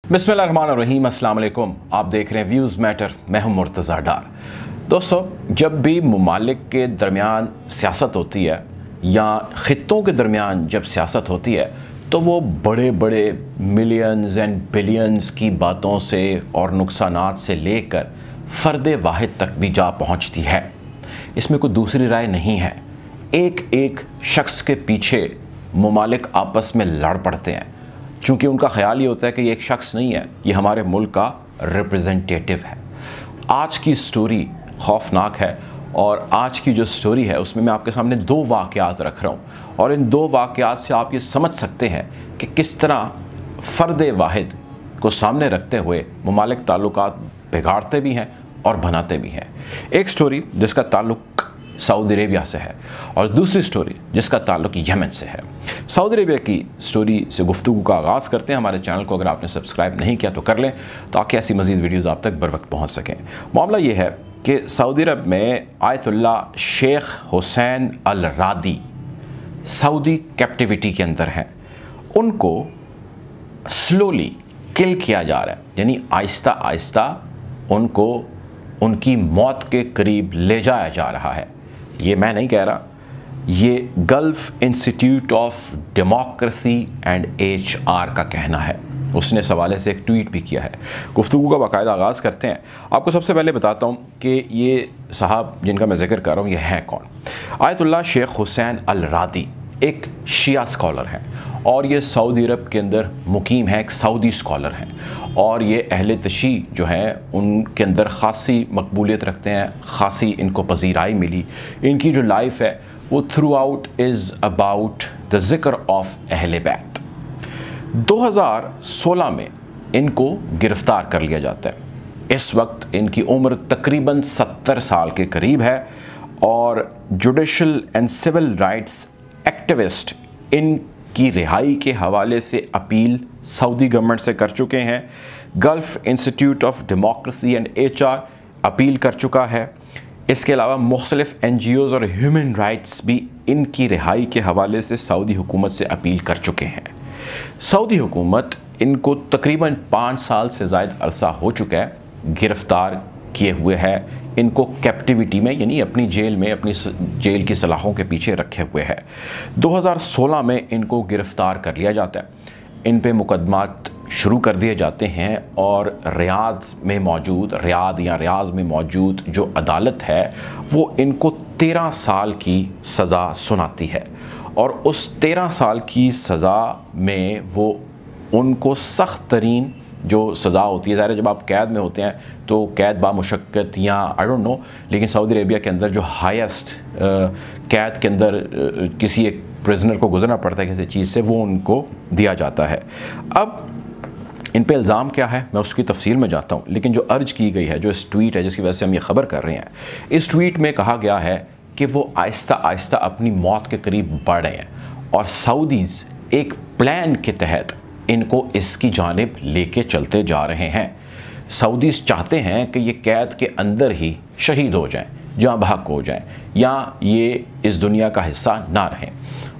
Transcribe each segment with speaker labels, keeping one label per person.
Speaker 1: बिस्मिल्लाहिर्रहमानिर्रहीम, अस्सलाम वालेकुम। आप देख रहे हैं व्यूज़ मैटर। मैं हूं मुर्तज़ा डार। दोस्तों, जब भी ममालिक के दरमियान सियासत होती है या ख़ित्तों के दरमियान जब सियासत होती है तो वो बड़े बड़े मिलियंस एंड बिलियंस की बातों से और नुकसानात से लेकर फ़र्द वाहिद तक भी जा पहुंचती है। इसमें कोई दूसरी राय नहीं है। एक एक शख्स के पीछे ममालिक आपस में लड़ पड़ते हैं, चूँकि उनका ख्याल ये होता है कि ये एक शख्स नहीं है, ये हमारे मुल्क का रिप्रेजेंटेटिव है। आज की स्टोरी खौफनाक है और आज की जो स्टोरी है उसमें मैं आपके सामने दो वाक़यात रख रहा हूँ और इन दो वाक़यात से आप ये समझ सकते हैं कि किस तरह फ़र्द वाहिद को सामने रखते हुए ममालिक ताल्लुकात बिगाड़ते भी हैं और बनाते भी हैं। एक स्टोरी जिसका ताल्लुक़ सऊदी अरेबिया से है और दूसरी स्टोरी जिसका ताल्लुक़ यमन से है। सऊदी अरेबिया की स्टोरी से गुफ्तगू का आगाज़ करते हैं। हमारे चैनल को अगर आपने सब्सक्राइब नहीं किया तो कर लें ताकि ऐसी मज़ीद वीडियोस आप तक बर वक्त पहुँच सकें। मामला ये है कि सऊदी अरब में आयतुल्लाह शेख हुसैन अल रादी सऊदी कैप्टिविटी के अंदर हैं। उनको स्लोली किल किया जा रहा है, यानी आहिस्ता आहिस्ता उनको उनकी मौत के करीब ले जाया जा रहा है। ये मैं नहीं कह रहा, ये gulf institute of democracy and HR का कहना है। उसने इस हवाले से एक ट्वीट भी किया है। गुफ्तगू का बाकायदा आगाज़ करते हैं। आपको सबसे पहले बताता हूँ कि ये साहब जिनका मैं ज़िक्र कर रहा हूँ ये हैं कौन। आयतुल्लाह शेख हुसैन अल रादी एक शिया स्कॉलर हैं और ये सऊदी अरब के अंदर मुकीम है, एक सऊदी स्कॉलर हैं और ये अहले तशी जो हैं उनके अंदर ख़ासी मकबूलियत रखते हैं, ख़ासी इनको पज़ीराई मिली। इनकी जो लाइफ है वो through out is about the ज़िक्र ऑफ अहले बैत। 2016 में इनको गिरफ़्तार कर लिया जाता है। इस वक्त इनकी उम्र तकरीबन 70 साल के करीब है और judicial and civil rights activist इनकी रिहाई के हवाले से अपील सऊदी गवर्नमेंट से कर चुके हैं। Gulf institute of democracy and HR appeal कर चुका है। इसके अलावा मुख्तलिफ़ NGOs और ह्यूमन राइट्स भी इनकी रिहाई के हवाले से सऊदी हुकूमत से अपील कर चुके हैं। सऊदी हुकूमत इनको तकरीबन 5 साल से ज़ायद अरसा हो चुका है गिरफ़्तार किए हुए है। इनको कैप्टिविटी में यानी अपनी जेल में, अपनी जेल की सलाखों के पीछे रखे हुए है। 2016 में इनको गिरफ़्तार कर लिया जाता है। इन पे मुकदमात शुरू कर दिए जाते हैं और रियाद में मौजूद जो अदालत है वो इनको 13 साल की सज़ा सुनाती है और उस 13 साल की सज़ा में वो उनको सख्त तरीन जो सज़ा होती है, ज़ाहिर है जब आप कैद में होते हैं तो कैद बामुशक्क़त या आई डोंट नो, लेकिन सऊदी अरेबिया के अंदर जो हाईएस्ट कैद के अंदर किसी एक प्रिजनर को गुजरना पड़ता है किसी चीज़ से, वो उनको दिया जाता है। अब इन पे इल्ज़ाम क्या है मैं उसकी तफसील में जाता हूँ, लेकिन जो अर्ज की गई है, जो इस ट्वीट है जिसकी वजह से हम ये ख़बर कर रहे हैं, इस ट्वीट में कहा गया है कि वो आहिस्ता आहिस्ता अपनी मौत के करीब बढ़ रहे हैं और सऊदीज़ एक प्लान के तहत इनको इसकी जानिब लेके चलते जा रहे हैं। सऊदीज़ चाहते हैं कि ये कैद के अंदर ही शहीद हो जाएं, जहाँ बहक हो जाएं या ये इस दुनिया का हिस्सा ना रहें।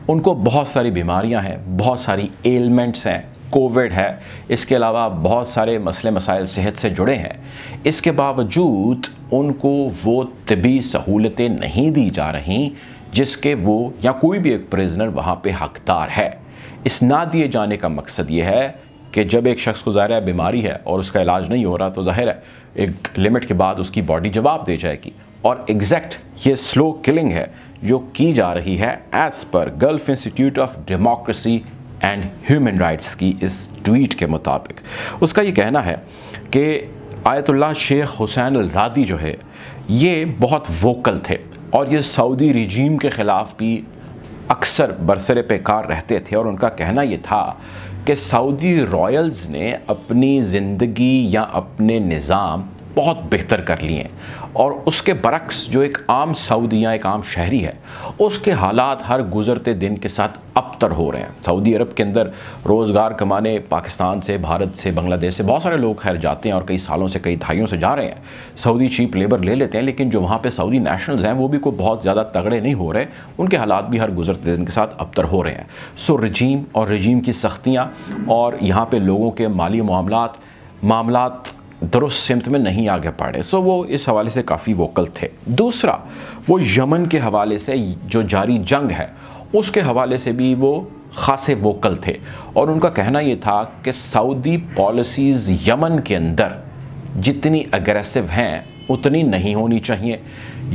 Speaker 1: उनको बहुत सारी बीमारियां हैं, बहुत सारी एलमेंट्स हैं, कोविड है, इसके अलावा बहुत सारे मसले मसाइल सेहत से जुड़े हैं। इसके बावजूद उनको वो तिबी सहूलतें नहीं दी जा रहीं जिसके वो या कोई भी एक प्रिजनर वहाँ पे हकदार है। इस ना दिए जाने का मकसद ये है कि जब एक शख्स को ज़ाहिर है बीमारी है और उसका इलाज नहीं हो रहा तो ज़ाहिर है एक लिमिट के बाद उसकी बॉडी जवाब दे जाएगी और एग्जैक्ट ये स्लो किलिंग है जो की जा रही है as per gulf institute of democracy and human rights की इस ट्वीट के मुताबिक। उसका ये कहना है कि आयतुल्लाह शेख हुसैन अल रादी जो है ये बहुत वोकल थे और ये सऊदी रिजीम के ख़िलाफ़ भी अक्सर बरसरे पेकार रहते थे और उनका कहना ये था कि सऊदी रॉयल्स ने अपनी ज़िंदगी या अपने निज़ाम बहुत बेहतर कर लिए हैं, और उसके बरक्स जो एक आम सऊदी या एक आम शहरी है उसके हालात हर गुज़रते दिन के साथ अबतर हो रहे हैं। सऊदी अरब के अंदर रोज़गार कमाने पाकिस्तान से, भारत से, बांग्लादेश से बहुत सारे लोग खैर जाते हैं और कई सालों से, कई दहाइयों से जा रहे हैं। सऊदी चीप लेबर ले लेते हैं, लेकिन जो वहाँ पे सऊदी नेशनल्स हैं वो भी कोई बहुत ज़्यादा तगड़े नहीं हो रहे, उनके हालात भी हर गुज़रते दिन के साथ अबतर हो रहे हैं। सो रजीम और रजीम की सख्तियाँ और यहाँ पर लोगों के माली मामलात दुरुस्त सिमत में नहीं आगे बढ़े। सो वो इस हवाले से काफ़ी वोकल थे। दूसरा, वो यमन के हवाले से जो जारी जंग है उसके हवाले से भी वो ख़ासे वोकल थे, और उनका कहना ये था कि सऊदी पॉलिसीज़ यमन के अंदर जितनी अग्रेसिव हैं उतनी नहीं होनी चाहिए।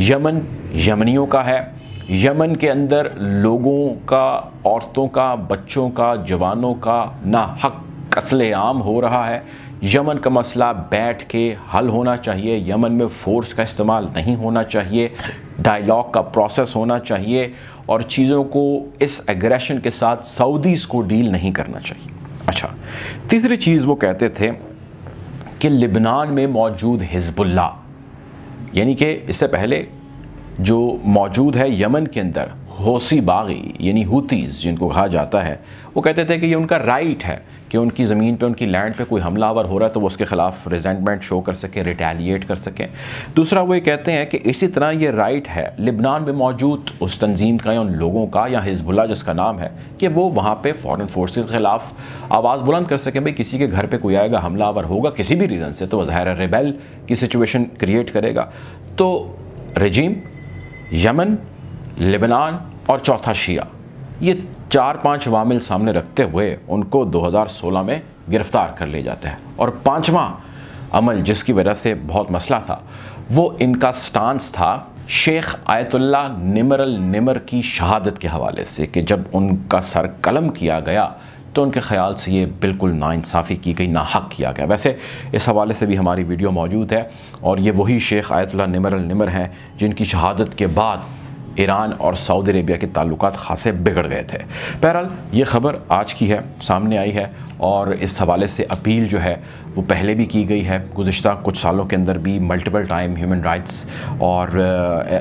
Speaker 1: यमन यमनियों का है, यमन के अंदर लोगों का, औरतों का, बच्चों का, जवानों का नाहक कत्लेआम हो रहा है। यमन का मसला बैठ के हल होना चाहिए, यमन में फ़ोर्स का इस्तेमाल नहीं होना चाहिए, डायलॉग का प्रोसेस होना चाहिए, और चीज़ों को इस एग्रेशन के साथ सऊदीज़ को डील नहीं करना चाहिए। अच्छा, तीसरी चीज़ वो कहते थे कि लिबनान में मौजूद हिज़्बुल्लाह, यानी कि इससे पहले जो मौजूद है यमन के अंदर हौसी बागी यानी हुतीज़ जिनको कहा जाता है, वो कहते थे कि ये उनका राइट है कि उनकी ज़मीन पे, उनकी लैंड पे कोई हमलावर हो रहा है तो वो उसके ख़िलाफ़ रिजेंटमेंट शो कर सकें, रिटेलिएट कर सकें। दूसरा, वो ये कहते हैं कि इसी तरह ये राइट है लिबनान में मौजूद उस तंजीम का या उन लोगों का, या हिज़्बुल्लाह जिसका नाम है, कि वो वहाँ पे फॉरेन फोर्सेस के ख़िलाफ़ आवाज़ बुलंद कर सकें। भाई किसी के घर पर कोई आएगा, हमलावर होगा किसी भी रीज़न से, तो वह ज़ाहिर रिबेल की सिचुएशन क्रिएट करेगा। तो रजीम, यमन, लिबनान और चौथा शिया, ये 4-5 वामिल सामने रखते हुए उनको 2016 में गिरफ़्तार कर लिया जाता है। और 5वां अमल जिसकी वजह से बहुत मसला था, वो इनका स्टांस था शेख आयतुल्लाह निमर अल निमर की शहादत के हवाले से, कि जब उनका सर कलम किया गया तो उनके ख़्याल से ये बिल्कुल नाइंसाफ़ी की गई, नाहक किया गया। वैसे इस हवाले से भी हमारी वीडियो मौजूद है, और ये वही शेख आयतुल्लाह निमर अल निमर हैं जिनकी शहादत के बाद ईरान और सऊदी अरेबिया के ताल्लुकात खासे बिगड़ गए थे। बहरहाल ये ख़बर आज की है, सामने आई है, और इस हवाले से अपील जो है वो पहले भी की गई है। गुज़िश्ता कुछ सालों के अंदर भी मल्टीपल टाइम ह्यूमन राइट्स और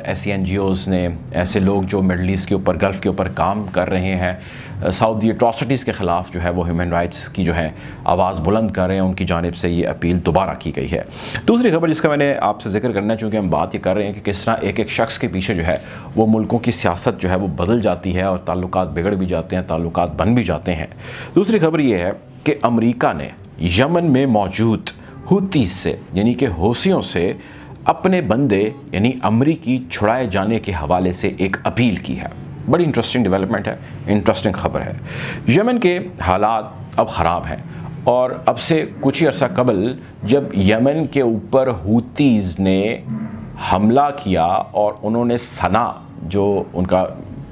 Speaker 1: ऐसी NGOs ने, ऐसे लोग जो मिडल ईस्ट के ऊपर, गल्फ़ के ऊपर काम कर रहे हैं, सऊदी एट्रॉसिटीज़ के ख़िलाफ़ जो है वो ह्यूमन राइट्स की जो है आवाज़ बुलंद कर रहे हैं, उनकी जानिब से ये अपील दोबारा की गई है। दूसरी खबर जिसका मैंने आपसे जिक्र करना है, चूँकि हम बात ये कर रहे हैं कि किस तरह एक एक शख्स के पीछे जो है वो मुल्कों की सियासत जो है वो बदल जाती है और ताल्लुकात बिगड़ भी जाते हैं, ताल्लुकात बन भी जाते हैं। दूसरी खबर ये है कि अमेरिका ने यमन में मौजूद हुतीज़ से, यानी कि हौसियों से, अपने बंदे यानी अमरीकी छुड़ाए जाने के हवाले से एक अपील की है। बड़ी इंटरेस्टिंग डेवलपमेंट है, इंटरेस्टिंग खबर है। यमन के हालात अब ख़राब हैं, और अब से कुछ ही अर्सा कबल जब यमन के ऊपर हुतीज़ ने हमला किया और उन्होंने सना, जो उनका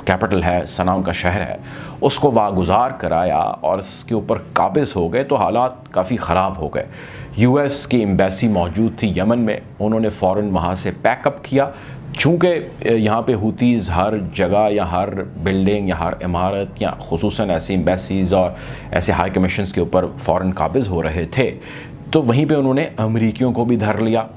Speaker 1: कैपिटल है, सना उनका शहर है, उसको वागुजार कराया और इसके ऊपर काबिज़ हो गए, तो हालात काफ़ी ख़राब हो गए। US की एम्बेसी मौजूद थी यमन में, उन्होंने फ़ौरन वहाँ से पैकअप किया। चूँकि यहाँ पे हुतीज़ हर जगह या हर बिल्डिंग या हर इमारत या ख़ुसूसन ऐसी एम्बेसीज़ और ऐसे हाई कमीशंस के ऊपर फ़ौरन काबिज़ हो रहे थे, तो वहीं पे उन्होंने अमरीकियों को भी धर लिया।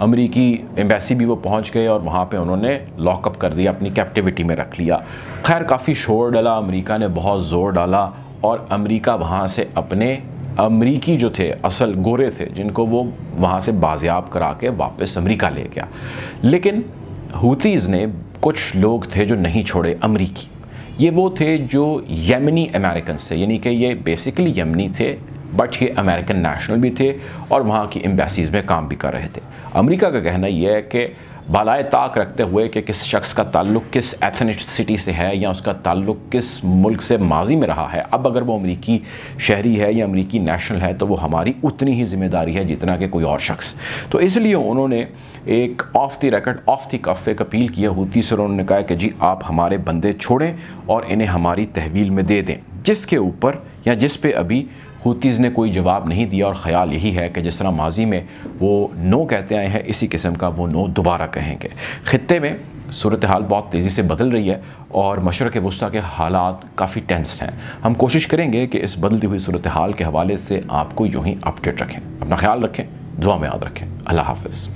Speaker 1: अमरीकी एम्बेसी भी वो पहुंच गए और वहाँ पे उन्होंने लॉकअप कर दिया, अपनी कैप्टिविटी में रख लिया। खैर काफ़ी शोर डाला, अमेरिका ने बहुत ज़ोर डाला, और अमेरिका वहाँ से अपने अमरीकी जो थे, असल गोरे थे, जिनको वो वहाँ से बाजियाब करा के वापस अमेरिका ले गया। लेकिन हुतीज़ ने कुछ लोग थे जो नहीं छोड़े अमरीकी। ये वो थे जो यमनी अमेरिकन से, यानी कि ये बेसिकली यमनी थे बट ये अमेरिकन नेशनल भी थे और वहाँ की एम्बेसीज़ में काम भी कर रहे थे। अमेरिका का कहना यह है कि बालाए ताक रखते हुए कि किस शख्स का ताल्लुक़ किस एथनिसिटी से है या उसका ताल्लुक़ किस मुल्क से माजी में रहा है, अब अगर वो अमरीकी शहरी है या अमरीकी नेशनल है तो वो हमारी उतनी ही ज़िम्मेदारी है जितना कि कोई और शख्स। तो इसलिए उन्होंने एक off the record, off the cuff एक अपील किया होती से, उन्होंने कहा कि जी आप हमारे बंदे छोड़ें और इन्हें हमारी तहवील में दे दें, जिसके ऊपर या जिस पे अभी हुतीज़ ने कोई जवाब नहीं दिया। और ख़याल यही है कि जिस तरह माजी में वो नो कहते आए हैं, इसी किस्म का वो नो दोबारा कहेंगे। ख़ित्ते में सूरत हाल बहुत तेज़ी से बदल रही है और मशरक़ वुस्ता के हालात काफ़ी टेंस हैं। हम कोशिश करेंगे कि इस बदलती हुई सूरत हाल के हवाले से आपको यूँ ही अपडेट रखें। अपना ख्याल रखें। दुआ में याद रखें। अल्लाह हाफिज़।